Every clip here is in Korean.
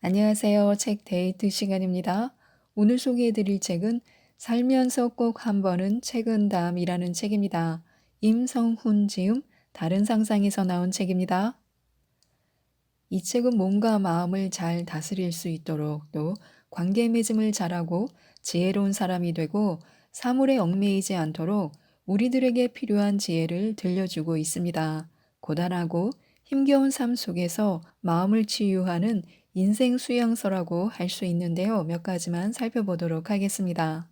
안녕하세요. 책 데이트 시간입니다. 오늘 소개해 드릴 책은 살면서 꼭 한 번은 책은담이라는 책입니다. 임성훈 지음, 다른 상상에서 나온 책입니다. 이 책은 몸과 마음을 잘 다스릴 수 있도록 또 관계 맺음을 잘하고 지혜로운 사람이 되고 사물에 얽매이지 않도록 우리들에게 필요한 지혜를 들려주고 있습니다. 고단하고 힘겨운 삶 속에서 마음을 치유하는 인생 수양서라고 할 수 있는데요. 몇 가지만 살펴보도록 하겠습니다.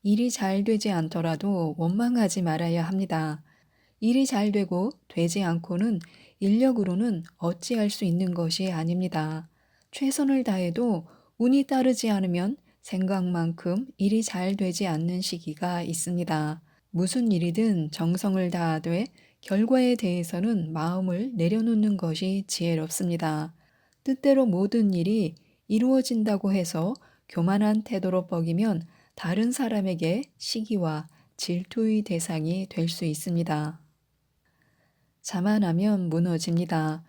일이 잘 되지 않더라도 원망하지 말아야 합니다. 일이 잘 되고 되지 않고는 인력으로는 어찌할 수 있는 것이 아닙니다. 최선을 다해도 운이 따르지 않으면 생각만큼 일이 잘 되지 않는 시기가 있습니다. 무슨 일이든 정성을 다하되 결과에 대해서는 마음을 내려놓는 것이 지혜롭습니다. 뜻대로 모든 일이 이루어진다고 해서 교만한 태도로 뻐기면 다른 사람에게 시기와 질투의 대상이 될 수 있습니다. 자만하면 무너집니다.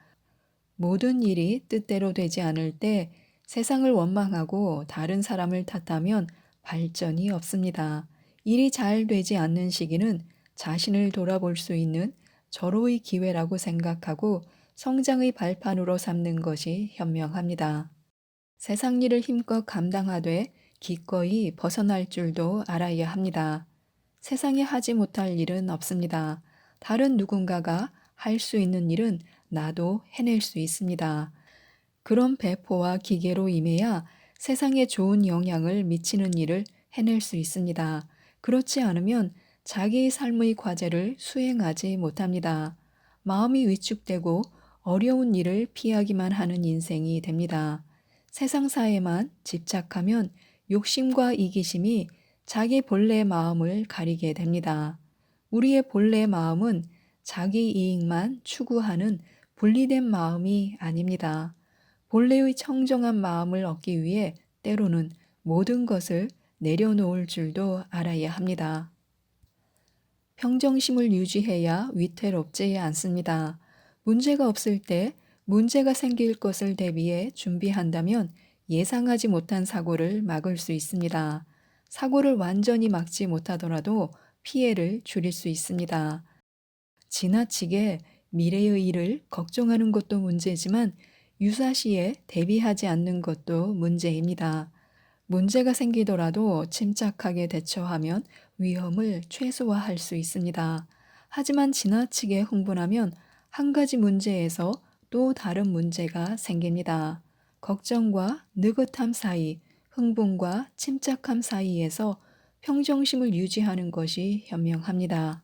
모든 일이 뜻대로 되지 않을 때 세상을 원망하고 다른 사람을 탓하면 발전이 없습니다. 일이 잘 되지 않는 시기는 자신을 돌아볼 수 있는 절호의 기회라고 생각하고 성장의 발판으로 삼는 것이 현명합니다. 세상 일을 힘껏 감당하되 기꺼이 벗어날 줄도 알아야 합니다. 세상에 하지 못할 일은 없습니다. 다른 누군가가 할 수 있는 일은 나도 해낼 수 있습니다. 그런 배포와 기계로 임해야 세상에 좋은 영향을 미치는 일을 해낼 수 있습니다. 그렇지 않으면 자기의 삶의 과제를 수행하지 못합니다. 마음이 위축되고 어려운 일을 피하기만 하는 인생이 됩니다. 세상사에만 집착하면 욕심과 이기심이 자기 본래 마음을 가리게 됩니다. 우리의 본래 마음은 자기 이익만 추구하는 분리된 마음이 아닙니다. 본래의 청정한 마음을 얻기 위해 때로는 모든 것을 내려놓을 줄도 알아야 합니다. 평정심을 유지해야 위태롭지 않습니다. 문제가 없을 때 문제가 생길 것을 대비해 준비한다면 예상하지 못한 사고를 막을 수 있습니다. 사고를 완전히 막지 못하더라도 피해를 줄일 수 있습니다. 지나치게 미래의 일을 걱정하는 것도 문제지만 유사시에 대비하지 않는 것도 문제입니다. 문제가 생기더라도 침착하게 대처하면 위험을 최소화할 수 있습니다. 하지만 지나치게 흥분하면 한 가지 문제에서 또 다른 문제가 생깁니다. 걱정과 느긋함 사이, 흥분과 침착함 사이에서 평정심을 유지하는 것이 현명합니다.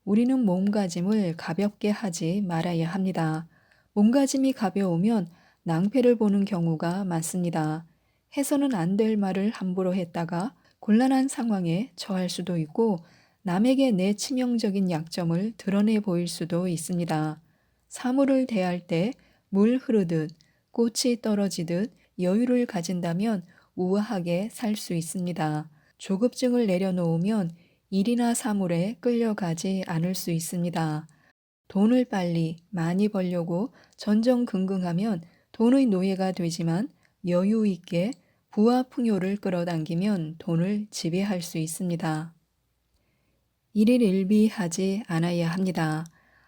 우리는 몸가짐을 가볍게 하지 말아야 합니다. 몸가짐이 가벼우면 낭패를 보는 경우가 많습니다. 해서는 안 될 말을 함부로 했다가 곤란한 상황에 처할 수도 있고 남에게 내 치명적인 약점을 드러내 보일 수도 있습니다. 사물을 대할 때 물 흐르듯 꽃이 떨어지듯 여유를 가진다면 우아하게 살 수 있습니다. 조급증을 내려놓으면 일이나 사물에 끌려가지 않을 수 있습니다. 돈을 빨리 많이 벌려고 전전긍긍하면 돈의 노예가 되지만 여유 있게 부와 풍요를 끌어당기면 돈을 지배할 수 있습니다. 일일일비하지 않아야 합니다.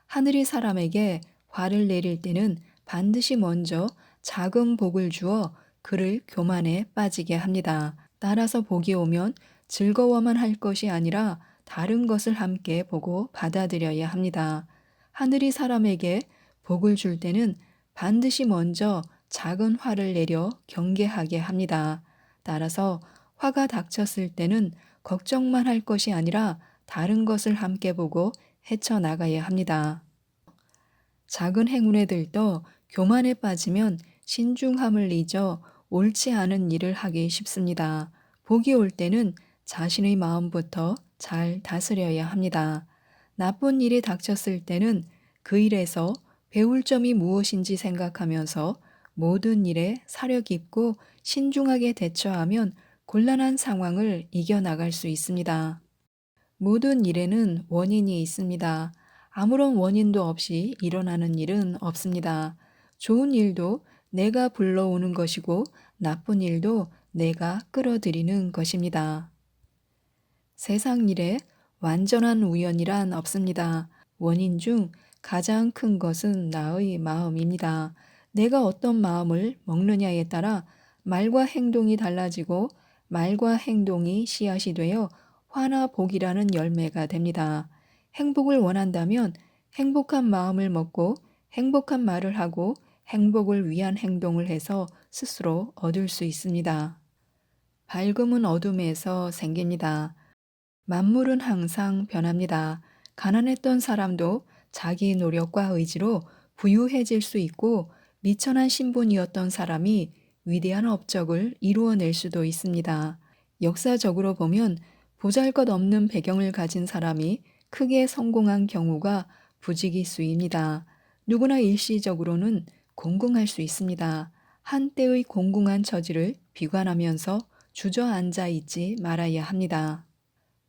하늘이 사람에게 화를 내릴 때는 반드시 먼저 작은 복을 주어 그를 교만에 빠지게 합니다. 따라서 복이 오면 즐거워만 할 것이 아니라 다른 것을 함께 보고 받아들여야 합니다. 하늘이 사람에게 복을 줄 때는 반드시 먼저 작은 화를 내려 경계하게 합니다. 따라서 화가 닥쳤을 때는 걱정만 할 것이 아니라 다른 것을 함께 보고 헤쳐나가야 합니다. 작은 행운에 들떠 교만에 빠지면 신중함을 잊어 옳지 않은 일을 하기 쉽습니다. 복이 올 때는 자신의 마음부터 잘 다스려야 합니다. 나쁜 일이 닥쳤을 때는 그 일에서 배울 점이 무엇인지 생각하면서 모든 일에 사려 깊고 신중하게 대처하면 곤란한 상황을 이겨나갈 수 있습니다. 모든 일에는 원인이 있습니다. 아무런 원인도 없이 일어나는 일은 없습니다. 좋은 일도 내가 불러오는 것이고 나쁜 일도 내가 끌어들이는 것입니다. 세상 일에 완전한 우연이란 없습니다. 원인 중 가장 큰 것은 나의 마음입니다. 내가 어떤 마음을 먹느냐에 따라 말과 행동이 달라지고 말과 행동이 씨앗이 되어 화나 복이라는 열매가 됩니다. 행복을 원한다면 행복한 마음을 먹고 행복한 말을 하고 행복을 위한 행동을 해서 스스로 얻을 수 있습니다. 밝음은 어둠에서 생깁니다. 만물은 항상 변합니다. 가난했던 사람도 자기 노력과 의지로 부유해질 수 있고 미천한 신분이었던 사람이 위대한 업적을 이루어낼 수도 있습니다. 역사적으로 보면 보잘것없는 배경을 가진 사람이 크게 성공한 경우가 부지기수입니다. 누구나 일시적으로는 공공할 수 있습니다. 한때의 공공한 처지를 비관하면서 주저앉아 있지 말아야 합니다.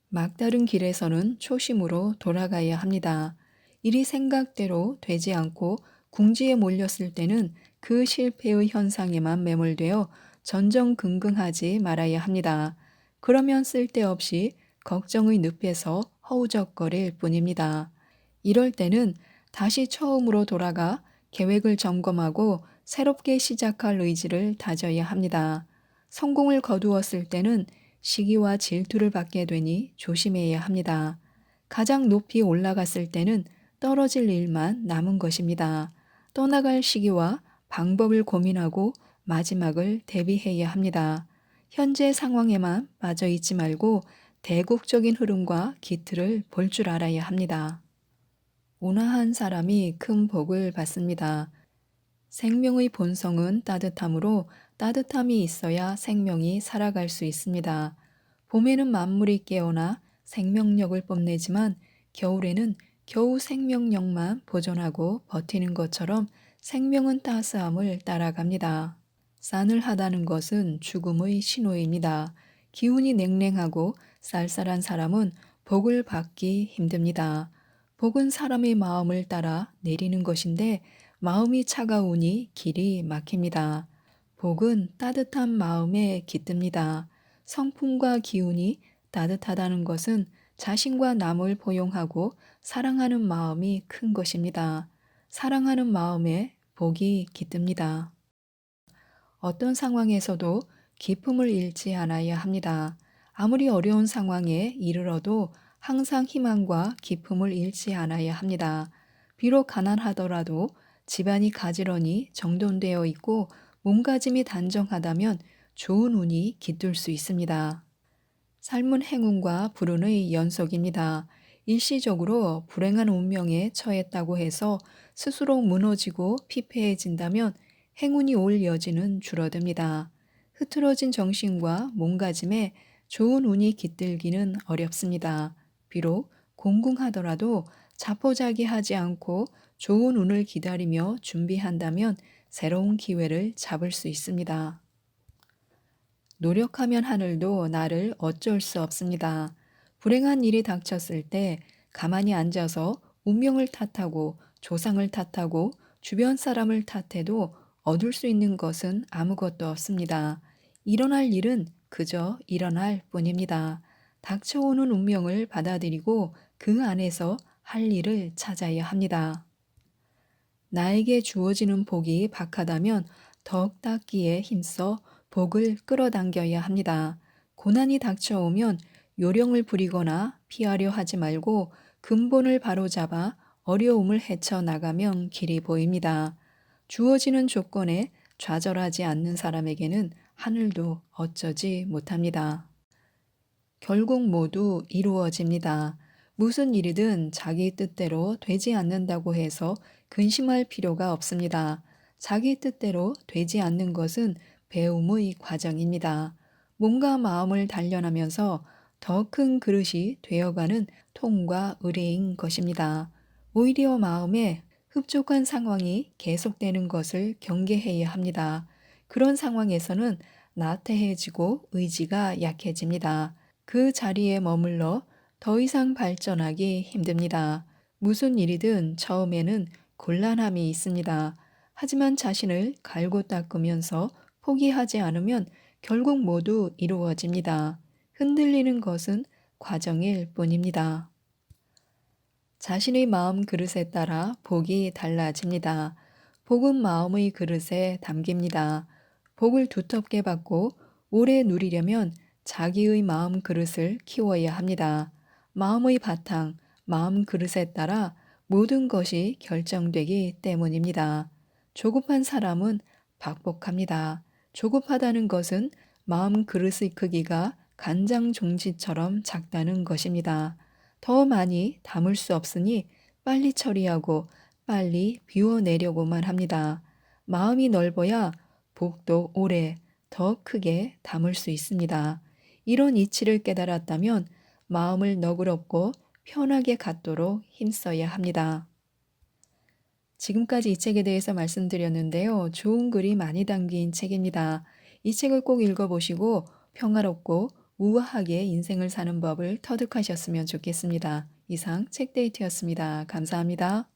막다른 길에서는 초심으로 돌아가야 합니다. 일이 생각대로 되지 않고 궁지에 몰렸을 때는 그 실패의 현상에만 매몰되어 전전긍긍하지 말아야 합니다. 그러면 쓸데없이 걱정의 늪에서 허우적거릴 뿐입니다. 이럴 때는 다시 처음으로 돌아가 계획을 점검하고 새롭게 시작할 의지를 다져야 합니다. 성공을 거두었을 때는 시기와 질투를 받게 되니 조심해야 합니다. 가장 높이 올라갔을 때는 떨어질 일만 남은 것입니다. 떠나갈 시기와 방법을 고민하고 마지막을 대비해야 합니다. 현재 상황에만 빠져 있지 말고 대국적인 흐름과 기틀을 볼 줄 알아야 합니다. 온화한 사람이 큰 복을 받습니다. 생명의 본성은 따뜻함으로 따뜻함이 있어야 생명이 살아갈 수 있습니다. 봄에는 만물이 깨어나 생명력을 뽐내지만 겨울에는 겨우 생명력만 보존하고 버티는 것처럼 생명은 따스함을 따라갑니다. 싸늘하다는 것은 죽음의 신호입니다. 기운이 냉랭하고 쌀쌀한 사람은 복을 받기 힘듭니다. 복은 사람의 마음을 따라 내리는 것인데 마음이 차가우니 길이 막힙니다. 복은 따뜻한 마음에 깃듭니다. 성품과 기운이 따뜻하다는 것은 자신과 남을 포용하고 사랑하는 마음이 큰 것입니다. 사랑하는 마음에 복이 깃듭니다. 어떤 상황에서도 기쁨을 잃지 않아야 합니다. 아무리 어려운 상황에 이르러도 항상 희망과 기쁨을 잃지 않아야 합니다. 비록 가난하더라도 집안이 가지런히 정돈되어 있고 몸가짐이 단정하다면 좋은 운이 깃들 수 있습니다. 삶은 행운과 불운의 연속입니다. 일시적으로 불행한 운명에 처했다고 해서 스스로 무너지고 피폐해진다면 행운이 올 여지는 줄어듭니다. 흐트러진 정신과 몸가짐에 좋은 운이 깃들기는 어렵습니다. 비록 공궁하더라도 자포자기하지 않고 좋은 운을 기다리며 준비한다면 새로운 기회를 잡을 수 있습니다. 노력하면 하늘도 나를 어쩔 수 없습니다. 불행한 일이 닥쳤을 때 가만히 앉아서 운명을 탓하고 조상을 탓하고 주변 사람을 탓해도 얻을 수 있는 것은 아무것도 없습니다. 일어날 일은 그저 일어날 뿐입니다. 닥쳐오는 운명을 받아들이고 그 안에서 할 일을 찾아야 합니다. 나에게 주어지는 복이 박하다면 더욱 닦기에 힘써 복을 끌어당겨야 합니다. 고난이 닥쳐오면 요령을 부리거나 피하려 하지 말고 근본을 바로잡아 어려움을 헤쳐나가면 길이 보입니다. 주어지는 조건에 좌절하지 않는 사람에게는 하늘도 어쩌지 못합니다. 결국 모두 이루어집니다. 무슨 일이든 자기 뜻대로 되지 않는다고 해서 근심할 필요가 없습니다. 자기 뜻대로 되지 않는 것은 배움의 과정입니다. 몸과 마음을 단련하면서 더 큰 그릇이 되어가는 통과 의례인 것입니다. 오히려 마음에 흡족한 상황이 계속되는 것을 경계해야 합니다. 그런 상황에서는 나태해지고 의지가 약해집니다. 그 자리에 머물러 더 이상 발전하기 힘듭니다. 무슨 일이든 처음에는 곤란함이 있습니다. 하지만 자신을 갈고 닦으면서 포기하지 않으면 결국 모두 이루어집니다. 흔들리는 것은 과정일 뿐입니다. 자신의 마음 그릇에 따라 복이 달라집니다. 복은 마음의 그릇에 담깁니다. 복을 두텁게 받고 오래 누리려면 자기의 마음 그릇을 키워야 합니다. 마음의 바탕, 마음 그릇에 따라 모든 것이 결정되기 때문입니다. 조급한 사람은 박복합니다. 조급하다는 것은 마음 그릇의 크기가 간장 종지처럼 작다는 것입니다. 더 많이 담을 수 없으니 빨리 처리하고 빨리 비워내려고만 합니다. 마음이 넓어야 복도 오래 더 크게 담을 수 있습니다. 이런 이치를 깨달았다면 마음을 너그럽고 편하게 갖도록 힘써야 합니다. 지금까지 이 책에 대해서 말씀드렸는데요. 좋은 글이 많이 담긴 책입니다. 이 책을 꼭 읽어보시고 평화롭고 우아하게 인생을 사는 법을 터득하셨으면 좋겠습니다. 이상 책데이트였습니다. 감사합니다.